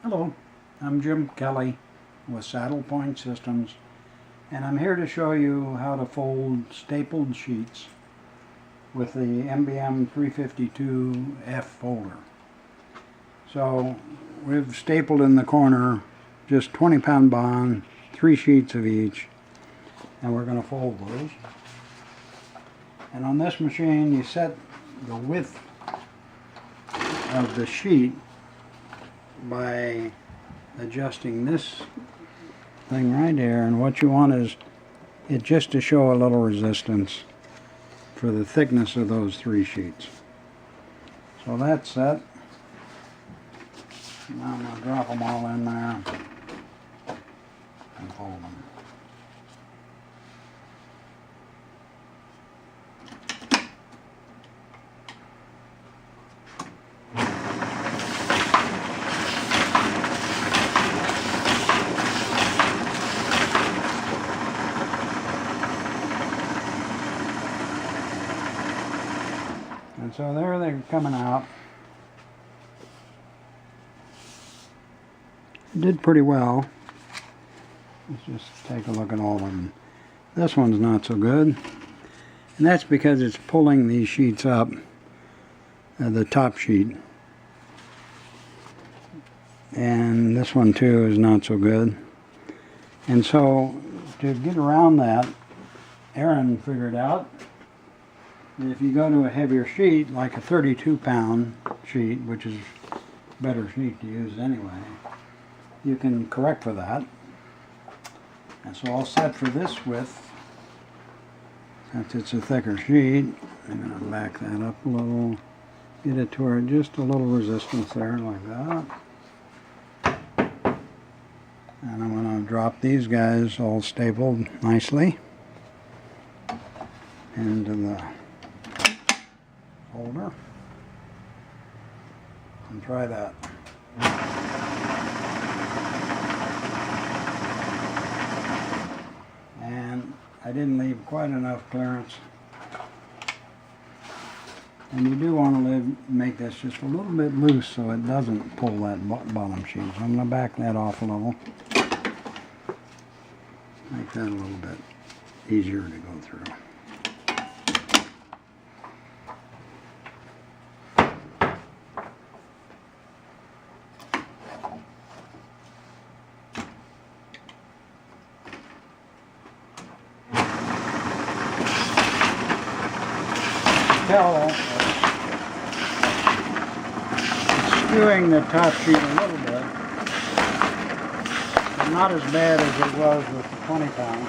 Hello, I'm Jim Kelly with Saddle Point Systems, and I'm here to show you how to fold stapled sheets with the MBM 352F folder. So we've stapled in the corner just 20-pound bond, 3 sheets of each, and we're going to fold those. And on this machine you set the width of the sheet by adjusting this thing right here, and what you want is it just to show a little resistance for the thickness of those 3 sheets. So that's set. Now I'm going to drop them all in there and fold them. And so there they're coming out. Did pretty well. Let's just take a look at all of them. This one's not so good. And that's because it's pulling these sheets up, the top sheet. And this one too is not so good. And so to get around that, Aaron figured out that if you go to a heavier sheet, like a 32-pound sheet, which is a better sheet to use anyway, you can correct for that. And so I'll set for this width, since it's a thicker sheet. I'm going to back that up a little, get it to where just a little resistance there, like that. And I'm going to drop these guys all stapled nicely into the folder and try that. And I didn't leave quite enough clearance, and you do want to make this just a little bit loose so it doesn't pull that bottom sheet. So I'm going to back that off a little, make that a little bit easier to go through. Tell it's skewing the top sheet a little bit, but not as bad as it was with the 20 pound.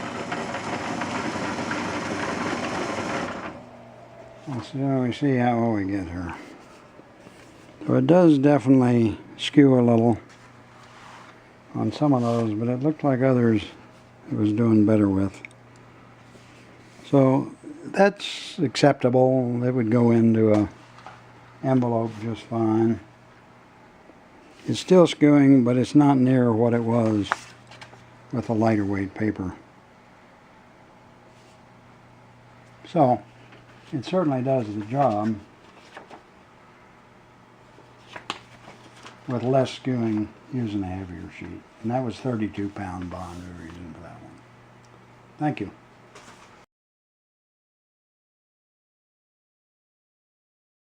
And so we see how we get here. So it does definitely skew a little on some of those, but it looked like others it was doing better with. So that's acceptable. It would go into an envelope just fine. It's still skewing, but it's not near what it was with a lighter weight paper. So it certainly does the job with less skewing using a heavier sheet. And that was 32-pound bond we were using for that one. Thank you.